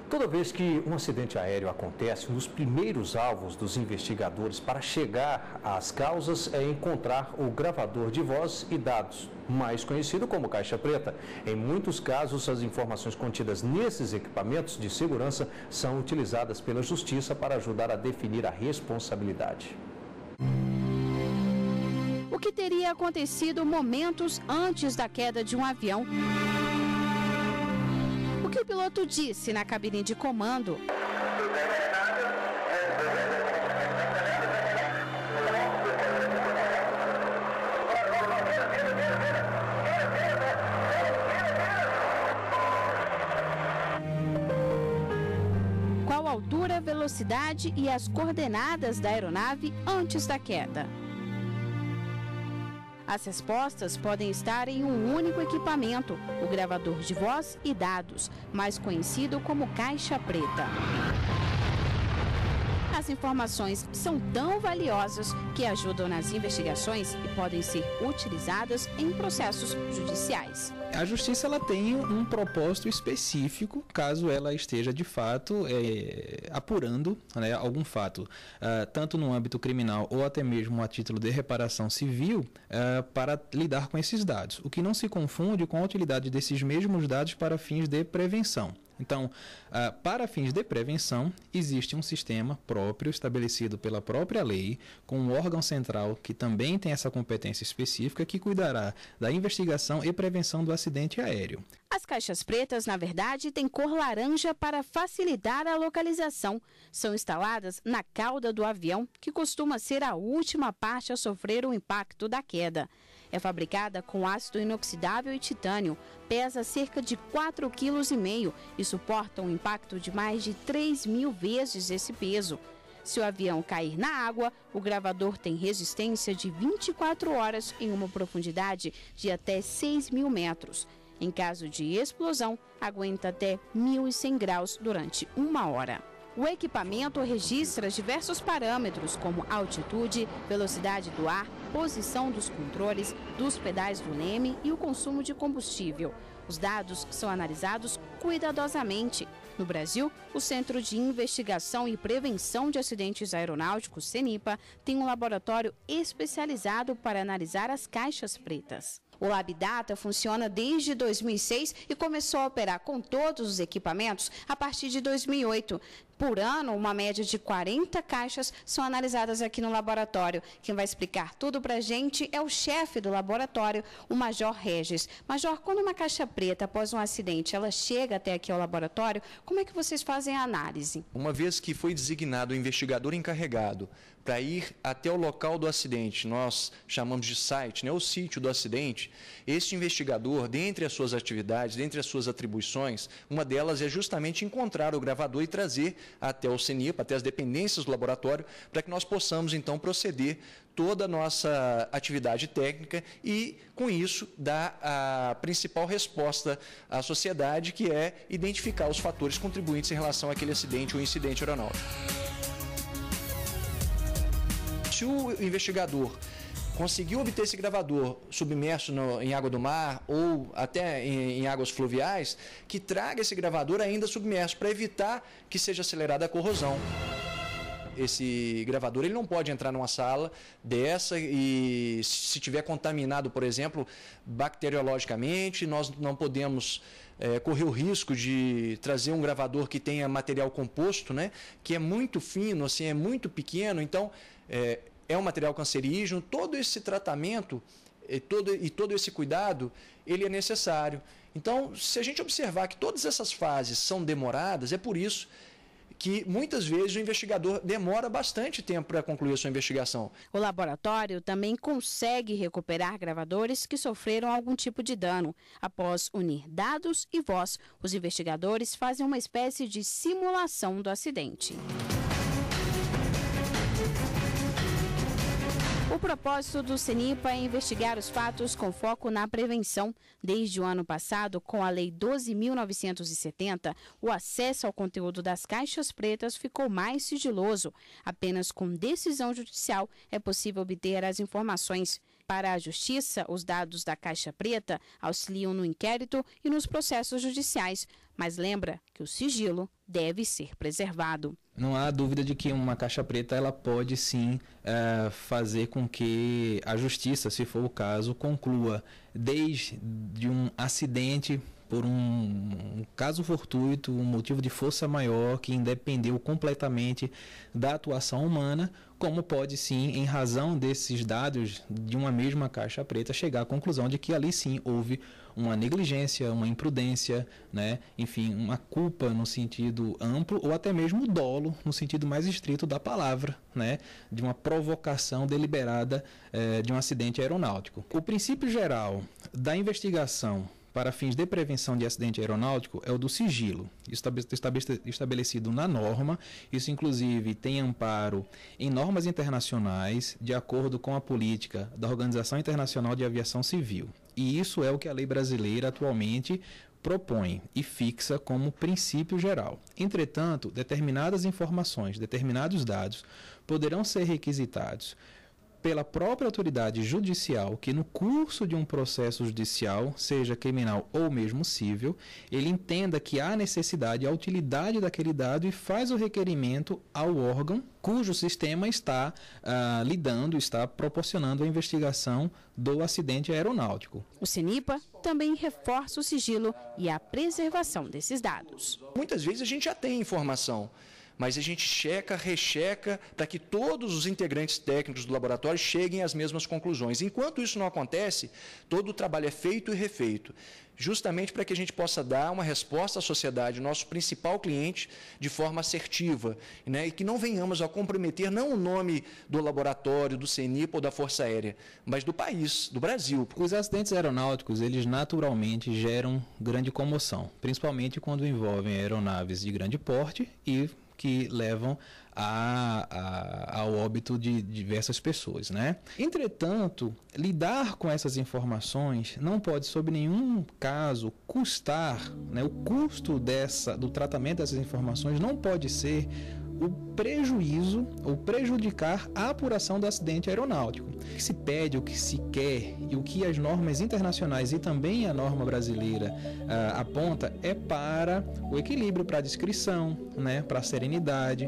Toda vez que um acidente aéreo acontece, um dos primeiros alvos dos investigadores para chegar às causas é encontrar o gravador de voz e dados, mais conhecido como caixa preta. Em muitos casos, as informações contidas nesses equipamentos de segurança são utilizadas pela Justiça para ajudar a definir a responsabilidade. O que teria acontecido momentos antes da queda de um avião? O que o piloto disse na cabine de comando? Qual a altura, velocidade e as coordenadas da aeronave antes da queda? As respostas podem estar em um único equipamento, o gravador de voz e dados, mais conhecido como caixa preta. As informações são tão valiosas que ajudam nas investigações e podem ser utilizadas em processos judiciais. A justiça ela tem um propósito específico, caso ela esteja de fato apurando, né, algum fato, tanto no âmbito criminal ou até mesmo a título de reparação civil, para lidar com esses dados. O que não se confunde com a utilidade desses mesmos dados para fins de prevenção. Então, para fins de prevenção, existe um sistema próprio estabelecido pela própria lei, com um órgão central que também tem essa competência específica que cuidará da investigação e prevenção do acidente aéreo. As caixas pretas, na verdade, têm cor laranja para facilitar a localização. São instaladas na cauda do avião, que costuma ser a última parte a sofrer o impacto da queda. É fabricada com ácido inoxidável e titânio, pesa cerca de 4,5 kg e suporta um impacto de mais de 3.000 vezes esse peso. Se o avião cair na água, o gravador tem resistência de 24 horas em uma profundidade de até 6.000 metros. Em caso de explosão, aguenta até 1.100 graus durante 1 hora. O equipamento registra diversos parâmetros, como altitude, velocidade do ar, posição dos controles, dos pedais do leme e o consumo de combustível. Os dados são analisados cuidadosamente. No Brasil, o Centro de Investigação e Prevenção de Acidentes Aeronáuticos, CENIPA, tem um laboratório especializado para analisar as caixas pretas. O LabData funciona desde 2006 e começou a operar com todos os equipamentos a partir de 2008. Por ano, uma média de 40 caixas são analisadas aqui no laboratório. Quem vai explicar tudo para a gente é o chefe do laboratório, o Major Regis. Major, quando uma caixa preta, após um acidente, ela chega até aqui ao laboratório, como é que vocês fazem a análise? Uma vez que foi designado o investigador encarregado para ir até o local do acidente, nós chamamos de site, né, o sítio do acidente, este investigador, dentre as suas atividades, dentre as suas atribuições, uma delas é justamente encontrar o gravador e trazer até o CENIPA, até as dependências do laboratório, para que nós possamos, então, proceder toda a nossa atividade técnica e, com isso, dar a principal resposta à sociedade, que é identificar os fatores contribuintes em relação àquele acidente ou incidente aeronáutico. Se o investigador conseguiu obter esse gravador submerso em água do mar ou até em águas fluviais, que traga esse gravador ainda submerso para evitar que seja acelerada a corrosão. Esse gravador ele não pode entrar numa sala dessa e, se tiver contaminado, por exemplo, bacteriologicamente, nós não podemos correr o risco de trazer um gravador que tenha material composto, né, que é muito fino, assim, é muito pequeno, então é um material cancerígeno. Todo esse tratamento e todo esse cuidado, ele é necessário. Então, se a gente observar que todas essas fases são demoradas, é por isso que muitas vezes o investigador demora bastante tempo para concluir a sua investigação. O laboratório também consegue recuperar gravadores que sofreram algum tipo de dano. Após unir dados e voz, os investigadores fazem uma espécie de simulação do acidente. O propósito do CENIPA é investigar os fatos com foco na prevenção. Desde o ano passado, com a Lei 12.970, o acesso ao conteúdo das caixas pretas ficou mais sigiloso. Apenas com decisão judicial é possível obter as informações. Para a Justiça, os dados da caixa preta auxiliam no inquérito e nos processos judiciais. mas lembra que o sigilo deve ser preservado. Não há dúvida de que uma caixa preta ela pode sim fazer com que a justiça, se for o caso, conclua desde um acidente por um caso fortuito, um motivo de força maior que independeu completamente da atuação humana, como pode sim, em razão desses dados de uma mesma caixa preta, chegar à conclusão de que ali sim houve uma negligência, uma imprudência, né? Enfim, uma culpa no sentido amplo ou até mesmo dolo no sentido mais estrito da palavra, né? De uma provocação deliberada de um acidente aeronáutico. O princípio geral da investigação para fins de prevenção de acidente aeronáutico é o do sigilo, estabelecido na norma. Isso, inclusive, tem amparo em normas internacionais, de acordo com a política da Organização Internacional de Aviação Civil. E isso é o que a lei brasileira atualmente propõe e fixa como princípio geral. Entretanto, determinadas informações, determinados dados poderão ser requisitados pela própria autoridade judicial, que no curso de um processo judicial, seja criminal ou mesmo civil, ele entenda que há necessidade, a utilidade daquele dado e faz o requerimento ao órgão cujo sistema está está proporcionando a investigação do acidente aeronáutico. O CENIPA também reforça o sigilo e a preservação desses dados. Muitas vezes a gente já tem informação, mas a gente checa, recheca, para que todos os integrantes técnicos do laboratório cheguem às mesmas conclusões. Enquanto isso não acontece, todo o trabalho é feito e refeito, justamente para que a gente possa dar uma resposta à sociedade, nosso principal cliente, de forma assertiva, né? E que não venhamos a comprometer não o nome do laboratório, do CENIPA ou da Força Aérea, mas do país, do Brasil. Os acidentes aeronáuticos, eles naturalmente geram grande comoção, principalmente quando envolvem aeronaves de grande porte e que levam ao óbito de diversas pessoas, né? Entretanto, lidar com essas informações não pode, sob nenhum caso, custar, né? O custo do tratamento dessas informações não pode ser o prejuízo ou prejudicar a apuração do acidente aeronáutico. O que se pede, o que se quer e o que as normas internacionais e também a norma brasileira aponta é para o equilíbrio, para a discrição, né, para a serenidade.